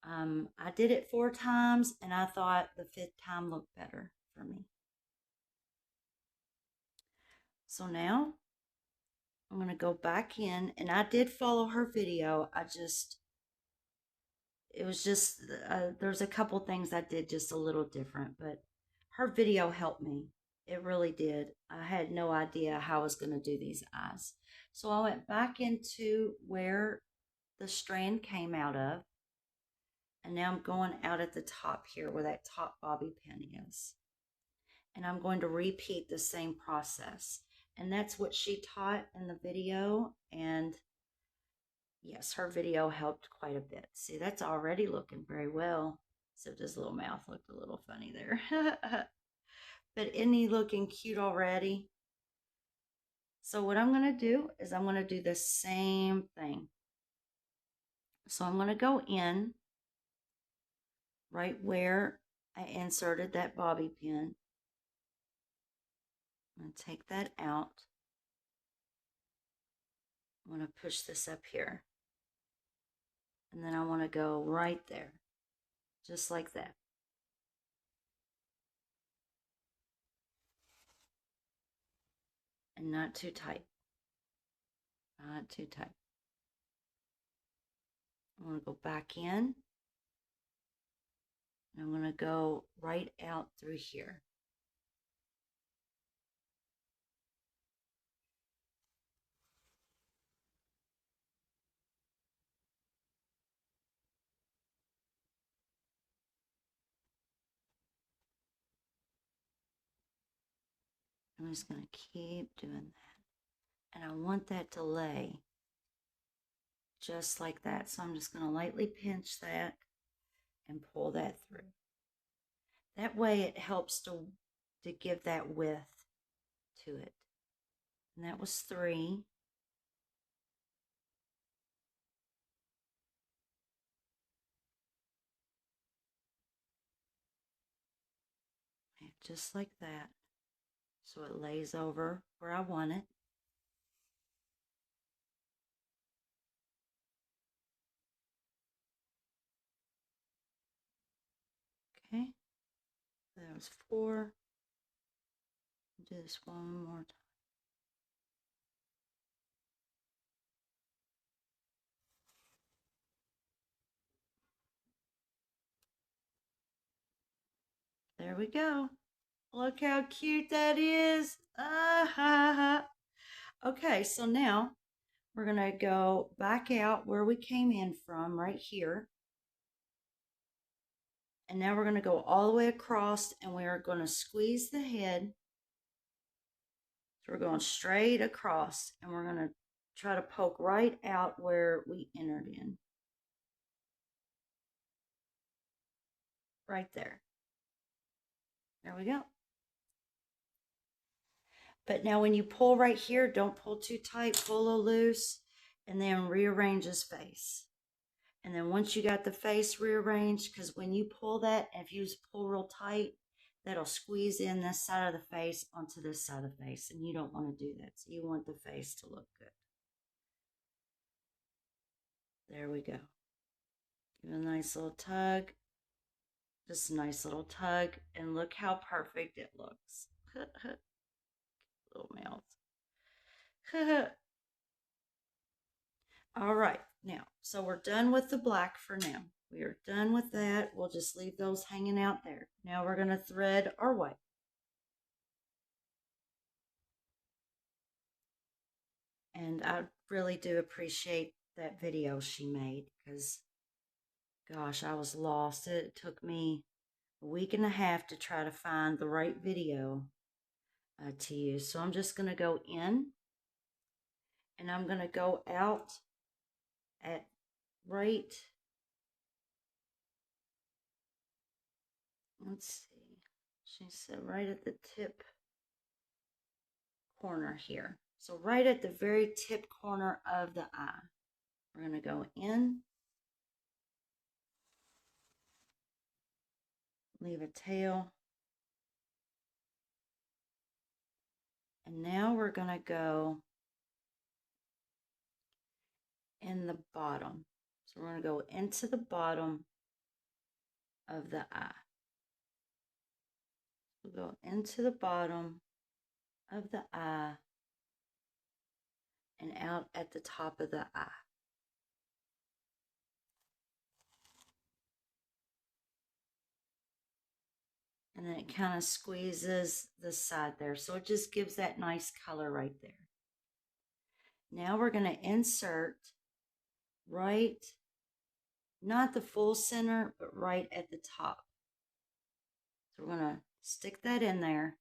I did it 4 times, and I thought the 5th time looked better for me. So now I'm going to go back in, and I did follow her video. It was just, there's a couple things I did just a little different, but her video helped me. It really did. I had no idea how I was going to do these eyes. So I went back into where the strand came out of, and now I'm going out at the top here where that top bobby pin is. And I'm going to repeat the same process. And that's what she taught in the video. And yes, her video helped quite a bit. See, that's already looking very well. Except his little mouth looked a little funny there. But isn't he looking cute already? So what I'm going to do is I'm going to do the same thing. So I'm going to go in right where I inserted that bobby pin. I'm going to take that out. I'm going to push this up here. And then I want to go right there. Just like that. And not too tight. Not too tight. I want to go back in. And I'm going to go right out through here. I'm just going to keep doing that. And I want that to lay just like that. So I'm just going to lightly pinch that and pull that through. That way it helps to give that width to it. And that was 3. Just like that. So it lays over where I want it. Okay. That was 4. Do this one more time. There we go. Look how cute that is. Ah, ha, ha. Okay, so now we're going to go back out where we came in from, right here. And now we're going to go all the way across, and we are going to squeeze the head. So we're going straight across, and we're going to try to poke right out where we entered in. Right there. There we go. But now when you pull right here, don't pull too tight, pull a little loose, and then rearrange his face. And then once you got the face rearranged, because when you pull that, if you pull real tight, that'll squeeze in this side of the face onto this side of the face, and you don't want to do that. So you want the face to look good. There we go. Give it a nice little tug. Just a nice little tug, and look how perfect it looks. Little mouth. All right, now, so we're done with the black for now. We are done with that. We'll just leave those hanging out there. Now we're going to thread our white. And I really do appreciate that video she made, because, gosh, I was lost. It took me a week and a half to try to find the right video to use. So I'm just going to go in, and I'm going to go out at right, let's see, she said right at the tip corner here. So right at the very tip corner of the eye. We're going to go in, leave a tail, and now we're going to go in the bottom. So we're going to go into the bottom of the eye. We'll go into the bottom of the eye and out at the top of the eye. And then it kind of squeezes the side there. So it just gives that nice color right there. Now we're going to insert right, not the full center, but right at the top. So we're going to stick that in there.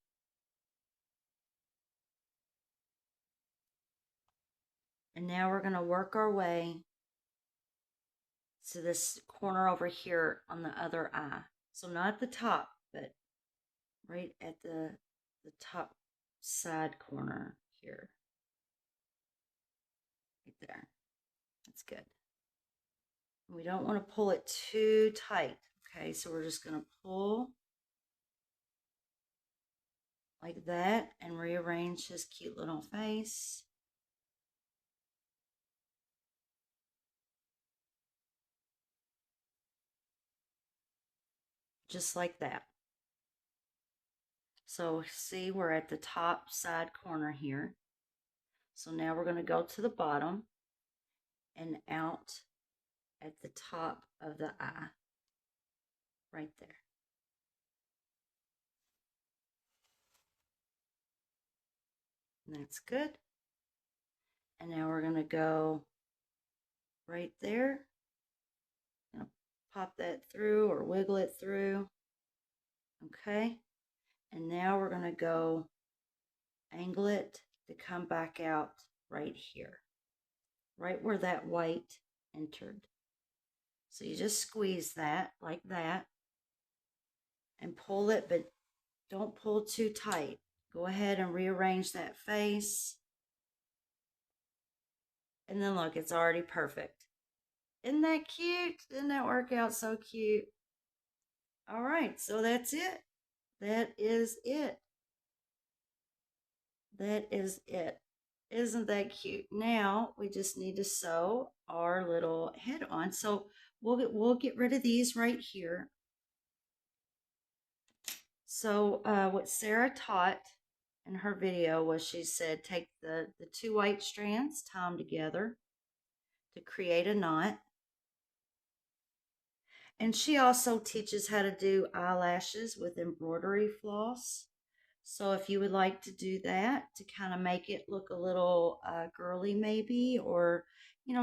And now we're going to work our way to this corner over here on the other eye. So not the top, but right at the top side corner here. Right there. That's good. We don't want to pull it too tight. Okay, so we're just going to pull like that and rearrange his cute little face. Just like that. So see, we're at the top side corner here. So now we're going to go to the bottom and out at the top of the eye. Right there. And that's good. And now we're going to go right there. Pop that through or wiggle it through. Okay. And now we're going to go angle it to come back out right here. Right where that white entered. So you just squeeze that like that and pull it, but don't pull too tight. Go ahead and rearrange that face. And then look, it's already perfect. Isn't that cute? Didn't that work out so cute? All right, so that's it. That is it. That is it. Isn't that cute? Now we just need to sew our little head on. So we'll get rid of these right here. So what Sarah taught in her video was, she said take the two white strands, tie them together to create a knot. And she also teaches how to do eyelashes with embroidery floss. So if you would like to do that to kind of make it look a little girly maybe, or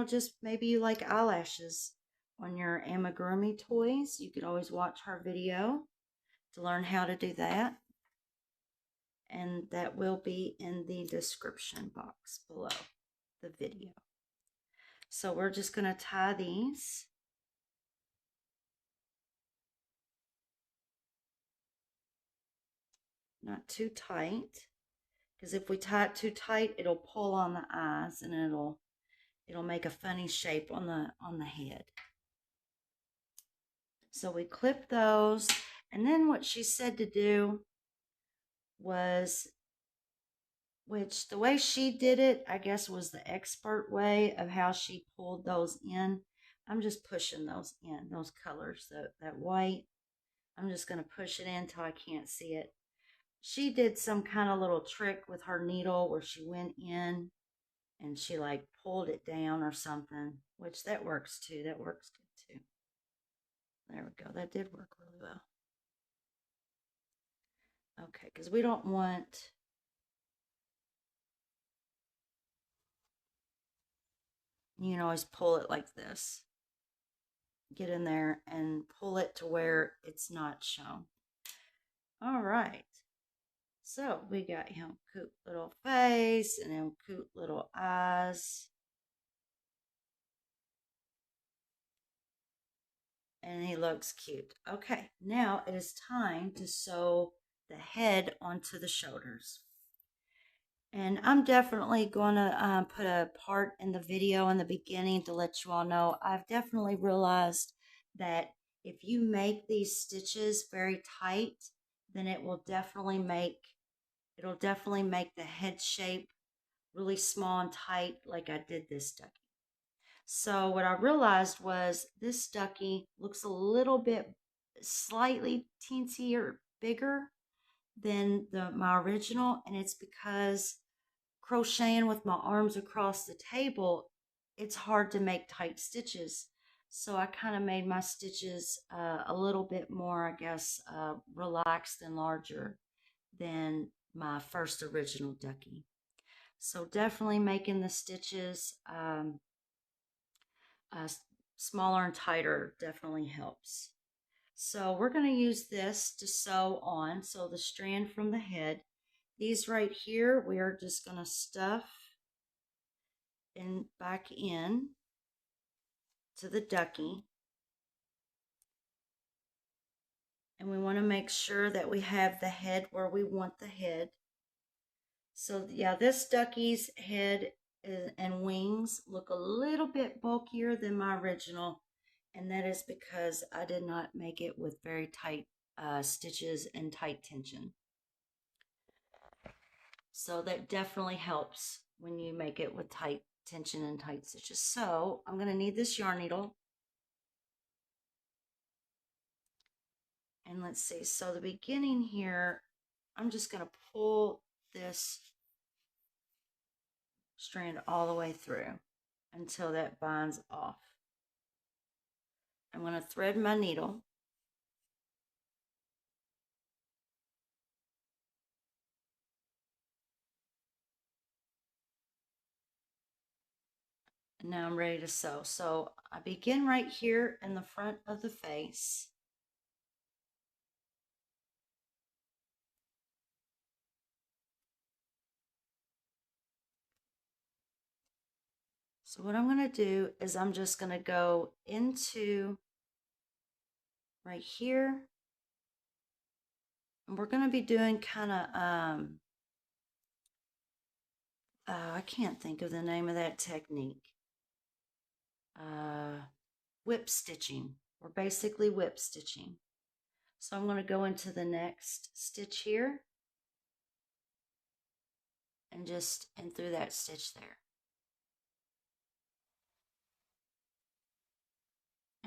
just maybe you like eyelashes on your amigurumi toys, you could always watch our video to learn how to do that. And that will be in the description box below the video. So we're just going to tie these. Not too tight, because if we tie it too tight, it'll pull on the eyes and it'll make a funny shape on the head. So we clip those, and then what she said to do was, which the way she did it, I guess, was the expert way of how she pulled those in. I'm just pushing those in, those colors, that white. I'm just going to push it in until I can't see it. She did some kind of little trick with her needle where she went in and she like pulled it down or something, which that works too. That works good too. There we go. That did work really well. Okay, because we don't want, you can always pull it like this. Get in there and pull it to where it's not shown. All right. So we got him cute little face and him cute little eyes. And he looks cute. Okay, now it is time to sew the head onto the shoulders. And I'm definitely going to put a part in the video in the beginning to let you all know. I've definitely realized that if you make these stitches very tight, then it'll definitely make the head shape really small and tight like I did this ducky. So what I realized was this ducky looks a little bit slightly teensy or bigger than my original, and it's because crocheting with my arms across the table, it's hard to make tight stitches. So I kind of made my stitches a little bit more, I guess, relaxed and larger than my first original ducky. So definitely making the stitches uh, smaller and tighter definitely helps. So we're going to use this to sew on. So the strand from the head, these right here, we are just going to stuff and back in to the ducky. And we want to make sure that we have the head where we want the head. So yeah, this ducky's head and wings look a little bit bulkier than my original, and that is because I did not make it with very tight stitches and tight tension. So that definitely helps when you make it with tight tension and tight stitches. So I'm going to need this yarn needle. And let's see, so the beginning here, I'm just going to pull this strand all the way through until that binds off. I'm going to thread my needle. And now I'm ready to sew. So I begin right here in the front of the face. So what I'm going to do is I'm just going to go into right here. And we're going to be doing kind of, I can't think of the name of that technique. Whip stitching. We're basically whip stitching. So I'm going to go into the next stitch here and just in through that stitch there.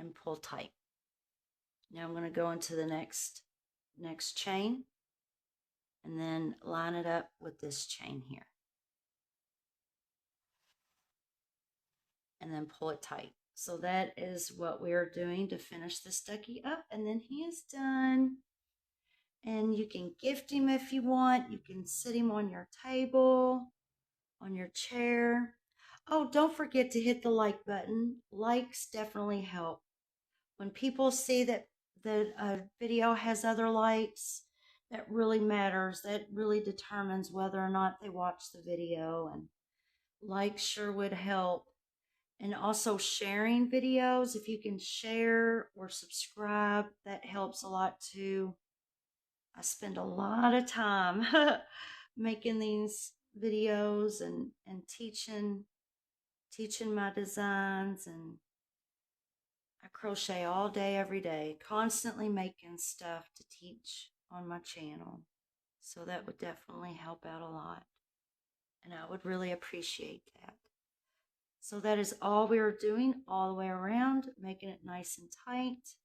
And pull tight. Now I'm going to go into the next chain and then line it up with this chain here. And then pull it tight. So that is what we are doing to finish this ducky up, and then he is done. And you can gift him if you want. You can sit him on your table, on your chair. Oh, don't forget to hit the like button. Likes definitely help. When people see that the video has other likes, that really matters. That really determines whether or not they watch the video. And likes sure would help. And also sharing videos. If you can share or subscribe, that helps a lot too. I spend a lot of time making these videos and teaching my designs, and I crochet all day every day, constantly making stuff to teach on my channel. So that would definitely help out a lot, and I would really appreciate that. So that is all we are doing all the way around, making it nice and tight.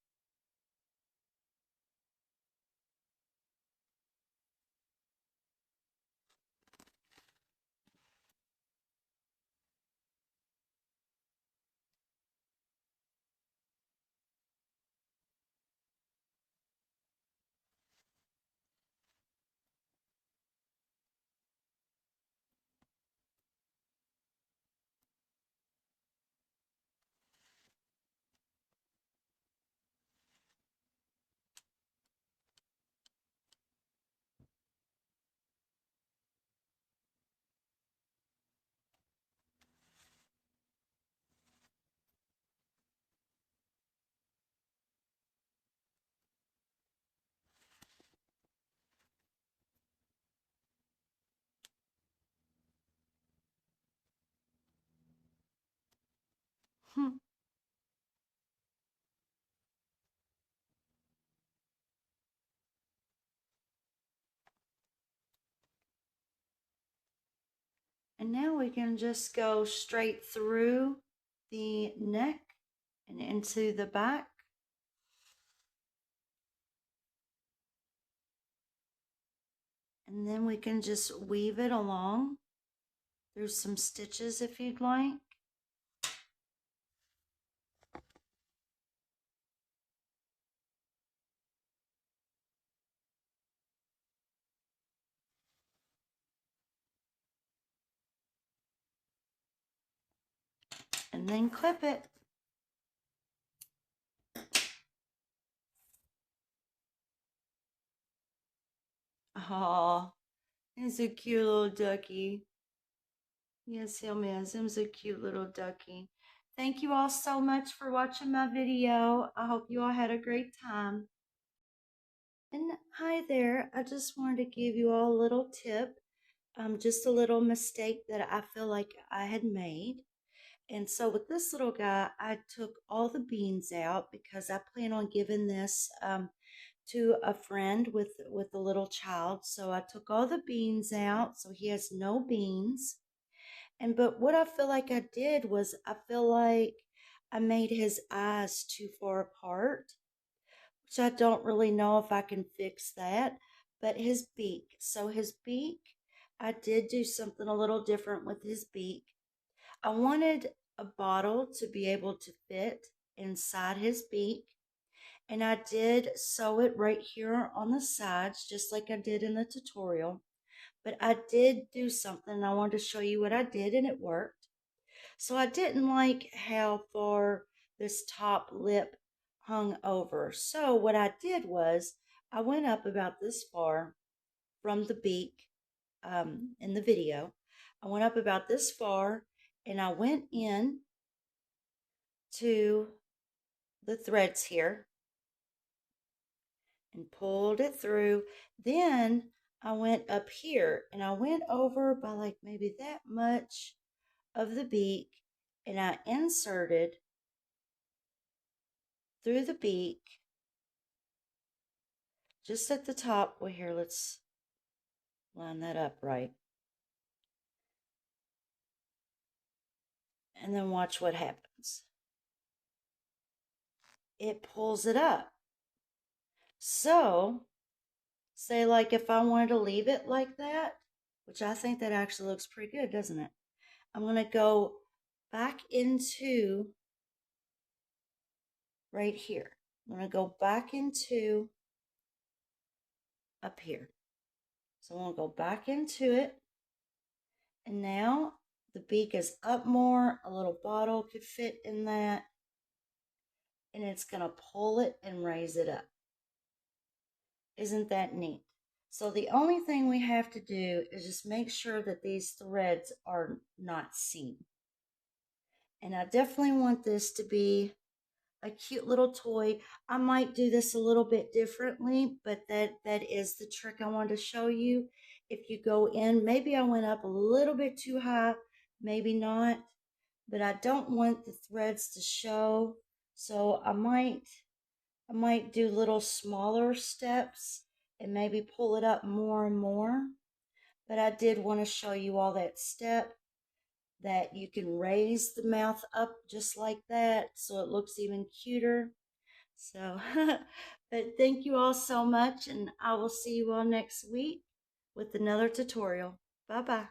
And now we can just go straight through the neck and into the back. And then we can just weave it along through some stitches if you'd like. And then clip it. Oh, he's a cute little ducky. Yes, him is. Him's a cute little ducky. Thank you all so much for watching my video. I hope you all had a great time. And hi there. I just wanted to give you all a little tip. Just a little mistake that I feel like I had made. And so with this little guy, I took all the beans out because I plan on giving this to a friend with a little child. So I took all the beans out, so he has no beans. And but what I feel like I did was I feel like I made his eyes too far apart, which I don't really know if I can fix that. But his beak, so his beak, I did do something a little different with his beak. I wanted a bottle to be able to fit inside his beak. And I did sew it right here on the sides, just like I did in the tutorial. But I did do something. I wanted to show you what I did, and it worked. So I didn't like how far this top lip hung over. So what I did was I went up about this far from the beak in the video. I went up about this far, and I went in to the threads here and pulled it through. Then I went up here and I went over by like maybe that much of the beak, and I inserted through the beak just at the top. Well, here, let's line that up right. And then watch what happens. It pulls it up. So, say like if I wanted to leave it like that, which I think that actually looks pretty good, doesn't it? I'm going to go back into right here. I'm going to go back into up here. So I'm going to go back into it. And now the beak is up more. A little bottle could fit in that. And it's going to pull it and raise it up. Isn't that neat? So the only thing we have to do is just make sure that these threads are not seen. And I definitely want this to be a cute little toy. I might do this a little bit differently, but that is the trick I wanted to show you. If you go in, maybe I went up a little bit too high, maybe not, but I don't want the threads to show. So I might do little smaller steps and maybe pull it up more and more. But I did want to show you all that step, that you can raise the mouth up just like that so it looks even cuter. So, but thank you all so much, and I will see you all next week with another tutorial. Bye-bye.